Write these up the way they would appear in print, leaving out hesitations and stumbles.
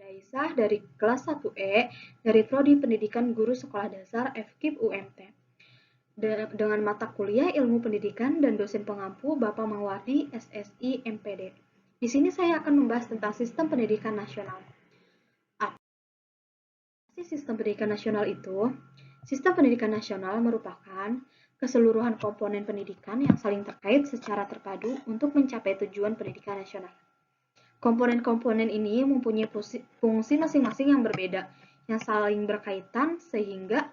Daisah dari kelas 1E dari Prodi Pendidikan Guru Sekolah Dasar FKIP UMT. Dengan mata kuliah Ilmu Pendidikan dan dosen pengampu Bapak Mawardi SSI MPD. Di sini saya akan membahas tentang sistem pendidikan nasional. Apa sih sistem pendidikan nasional itu? Sistem pendidikan nasional merupakan keseluruhan komponen pendidikan yang saling terkait secara terpadu untuk mencapai tujuan pendidikan nasional. Komponen-komponen ini mempunyai fungsi masing-masing yang berbeda, yang saling berkaitan sehingga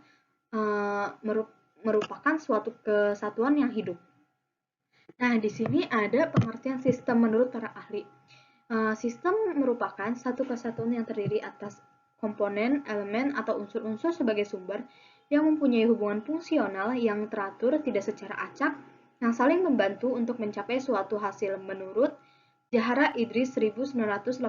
merupakan suatu kesatuan yang hidup. Nah, di sini ada pengertian sistem menurut para ahli. Sistem merupakan satu kesatuan yang terdiri atas komponen, elemen, atau unsur-unsur sebagai sumber yang mempunyai hubungan fungsional yang teratur tidak secara acak, yang saling membantu untuk mencapai suatu hasil menurut Jahara Idris 1987.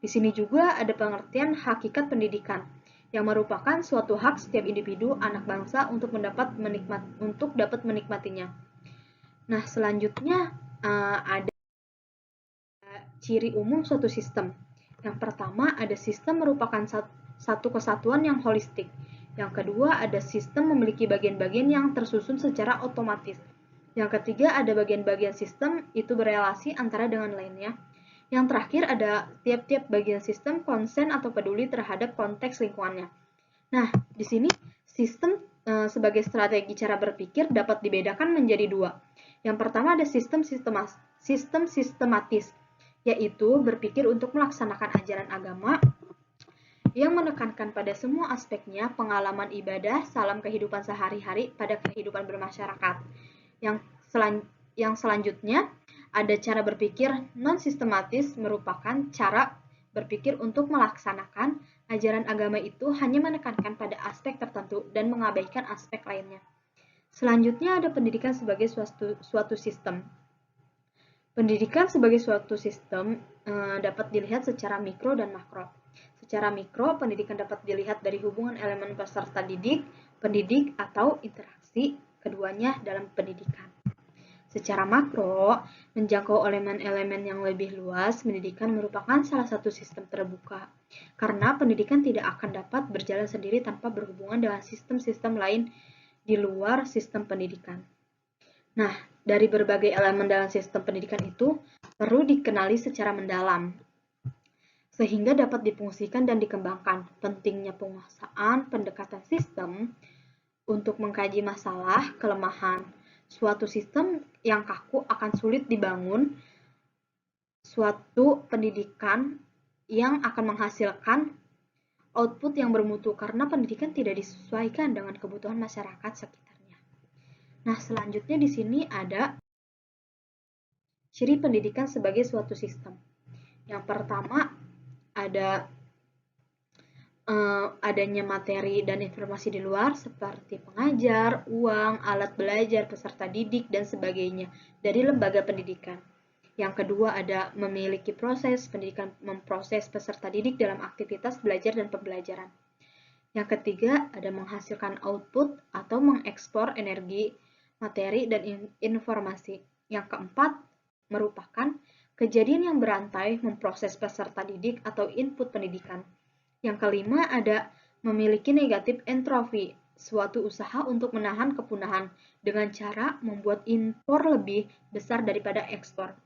Di sini juga ada pengertian hakikat pendidikan, yang merupakan suatu hak setiap individu anak bangsa untuk dapat menikmatinya. Nah, selanjutnya ada ciri umum suatu sistem. Yang pertama, ada sistem merupakan satu kesatuan yang holistik. Yang kedua, ada sistem memiliki bagian-bagian yang tersusun secara otomatis. Yang ketiga, ada bagian-bagian sistem itu berelasi antara dengan lainnya. Yang terakhir, ada tiap-tiap bagian sistem konsen atau peduli terhadap konteks lingkungannya. Nah, di sini sistem sebagai strategi cara berpikir dapat dibedakan menjadi dua. Yang pertama ada sistem sistematis, yaitu berpikir untuk melaksanakan ajaran agama yang menekankan pada semua aspeknya pengalaman ibadah salam kehidupan sehari-hari pada kehidupan bermasyarakat. Yang selanjutnya ada cara berpikir non-sistematis, merupakan cara berpikir untuk melaksanakan ajaran agama itu hanya menekankan pada aspek tertentu dan mengabaikan aspek lainnya. Selanjutnya ada pendidikan sebagai suatu sistem. Pendidikan sebagai suatu sistem dapat dilihat secara mikro dan makro. Secara mikro, pendidikan dapat dilihat dari hubungan elemen peserta didik, pendidik, atau interaksi keduanya dalam pendidikan. Secara makro, menjangkau elemen-elemen yang lebih luas, pendidikan merupakan salah satu sistem terbuka. Karena pendidikan tidak akan dapat berjalan sendiri tanpa berhubungan dengan sistem-sistem lain di luar sistem pendidikan. Nah, dari berbagai elemen dalam sistem pendidikan itu perlu dikenali secara mendalam, sehingga dapat difungsikan dan dikembangkan. Pentingnya penguasaan pendekatan sistem untuk mengkaji masalah, kelemahan. Suatu sistem yang kaku akan sulit dibangun suatu pendidikan yang akan menghasilkan output yang bermutu karena pendidikan tidak disesuaikan dengan kebutuhan masyarakat sekitarnya. Nah, selanjutnya di sini ada ciri pendidikan sebagai suatu sistem. Yang pertama ada adanya materi dan informasi di luar seperti pengajar, uang, alat belajar, peserta didik, dan sebagainya dari lembaga pendidikan. Yang kedua ada memiliki proses pendidikan, memproses peserta didik dalam aktivitas belajar dan pembelajaran. Yang ketiga ada menghasilkan output atau mengekspor energi, materi, dan informasi. Yang keempat merupakan kejadian yang berantai memproses peserta didik atau input pendidikan. Yang kelima ada memiliki negatif entropi, suatu usaha untuk menahan kepunahan dengan cara membuat impor lebih besar daripada ekspor.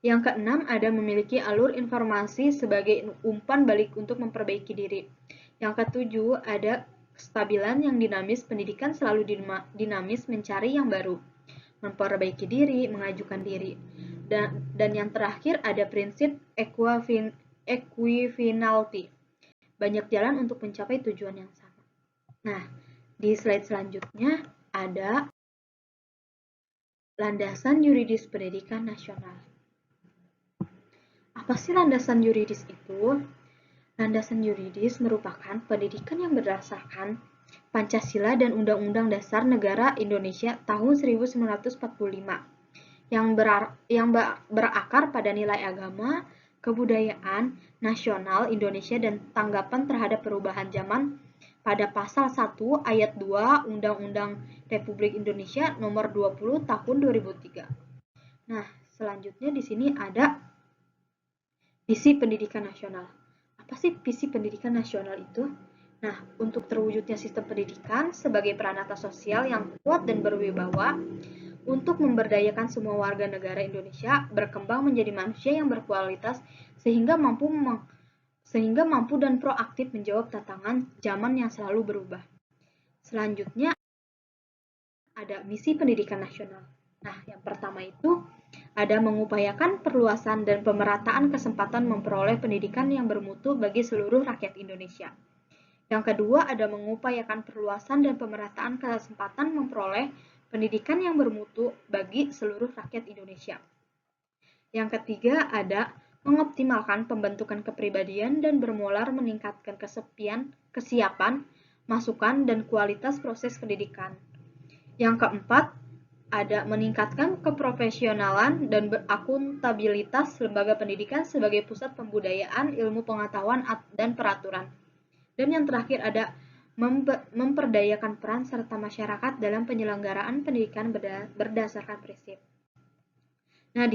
Yang keenam ada memiliki alur informasi sebagai umpan balik untuk memperbaiki diri. Yang ketujuh ada kestabilan yang dinamis, pendidikan selalu dinamis mencari yang baru, memperbaiki diri, mengajukan diri. Dan yang terakhir ada prinsip equifinality. Banyak jalan untuk mencapai tujuan yang sama. Nah, di slide selanjutnya ada landasan yuridis pendidikan nasional. Apa sih landasan yuridis itu? Landasan yuridis merupakan pendidikan yang berdasarkan Pancasila dan Undang-Undang Dasar Negara Indonesia tahun 1945 yang berakar pada nilai agama, kebudayaan nasional Indonesia dan tanggapan terhadap perubahan zaman pada pasal 1 ayat 2 Undang-Undang Republik Indonesia nomor 20 tahun 2003. Nah, selanjutnya di sini ada Visi pendidikan nasional. Apa sih visi pendidikan nasional itu? Nah, untuk terwujudnya sistem pendidikan sebagai peranata sosial yang kuat dan berwibawa, untuk memberdayakan semua warga negara Indonesia berkembang menjadi manusia yang berkualitas sehingga mampu dan proaktif menjawab tantangan zaman yang selalu berubah. Selanjutnya ada misi pendidikan nasional. Nah, yang pertama itu ada mengupayakan perluasan dan pemerataan kesempatan memperoleh pendidikan yang bermutu bagi seluruh rakyat Indonesia. Yang kedua ada mengupayakan perluasan dan pemerataan kesempatan memperoleh pendidikan yang bermutu bagi seluruh rakyat Indonesia. Yang ketiga ada mengoptimalkan pembentukan kepribadian dan bermolar meningkatkan kesiapan, masukan, dan kualitas proses pendidikan. Yang keempat, ada meningkatkan keprofesionalan dan akuntabilitas lembaga pendidikan sebagai pusat pembudayaan ilmu pengetahuan dan peraturan. Dan yang terakhir ada memperdayakan peran serta masyarakat dalam penyelenggaraan pendidikan berdasarkan prinsip. Nah,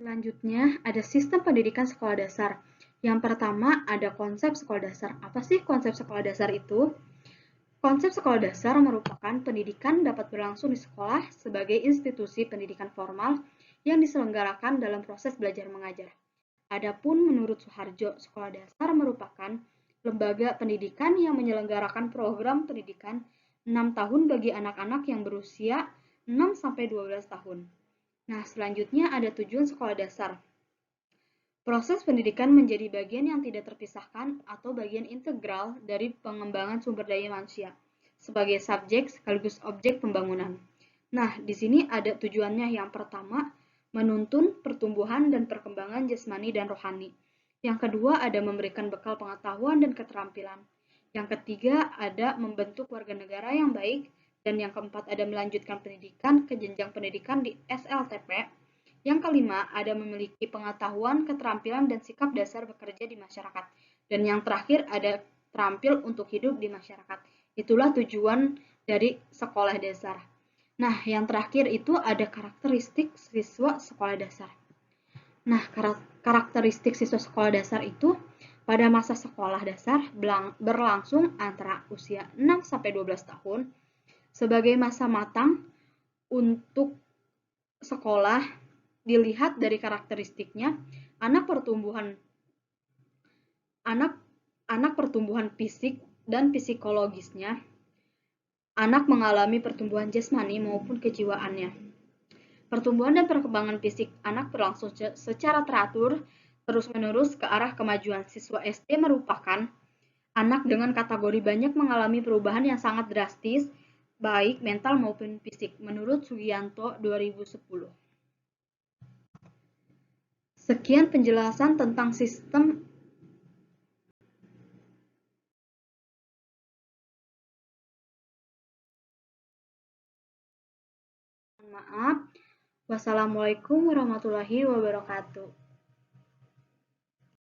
selanjutnya ada sistem pendidikan sekolah dasar. Yang pertama ada konsep sekolah dasar. Apa sih konsep sekolah dasar itu? Konsep sekolah dasar merupakan pendidikan dapat berlangsung di sekolah sebagai institusi pendidikan formal yang diselenggarakan dalam proses belajar mengajar. Adapun menurut Soeharjo, sekolah dasar merupakan lembaga pendidikan yang menyelenggarakan program pendidikan 6 tahun bagi anak-anak yang berusia 6-12 tahun. Nah, selanjutnya ada tujuan sekolah dasar. Proses pendidikan menjadi bagian yang tidak terpisahkan atau bagian integral dari pengembangan sumber daya manusia sebagai subjek sekaligus objek pembangunan. Nah, di sini ada tujuannya. Yang pertama, menuntun pertumbuhan dan perkembangan jasmani dan rohani. Yang kedua, ada memberikan bekal pengetahuan dan keterampilan. Yang ketiga, ada membentuk warga negara yang baik. Dan yang keempat, ada melanjutkan pendidikan ke jenjang pendidikan di SLTP. Yang kelima, ada memiliki pengetahuan, keterampilan, dan sikap dasar bekerja di masyarakat. Dan yang terakhir, ada terampil untuk hidup di masyarakat. Itulah tujuan dari sekolah dasar. Nah, yang terakhir itu ada karakteristik siswa sekolah dasar. Nah, karakteristik siswa sekolah dasar itu pada masa sekolah dasar berlangsung antara usia 6-12 tahun sebagai masa matang untuk sekolah. Dilihat dari karakteristiknya, anak pertumbuhan fisik dan psikologisnya, anak mengalami pertumbuhan jasmani maupun kejiwaannya. Pertumbuhan dan perkembangan fisik anak berlangsung secara teratur terus-menerus ke arah kemajuan. Siswa SD merupakan anak dengan kategori banyak mengalami perubahan yang sangat drastis, baik mental maupun fisik, menurut Sugianto 2010. Sekian penjelasan tentang sistem. Maaf. Wassalamualaikum warahmatullahi wabarakatuh.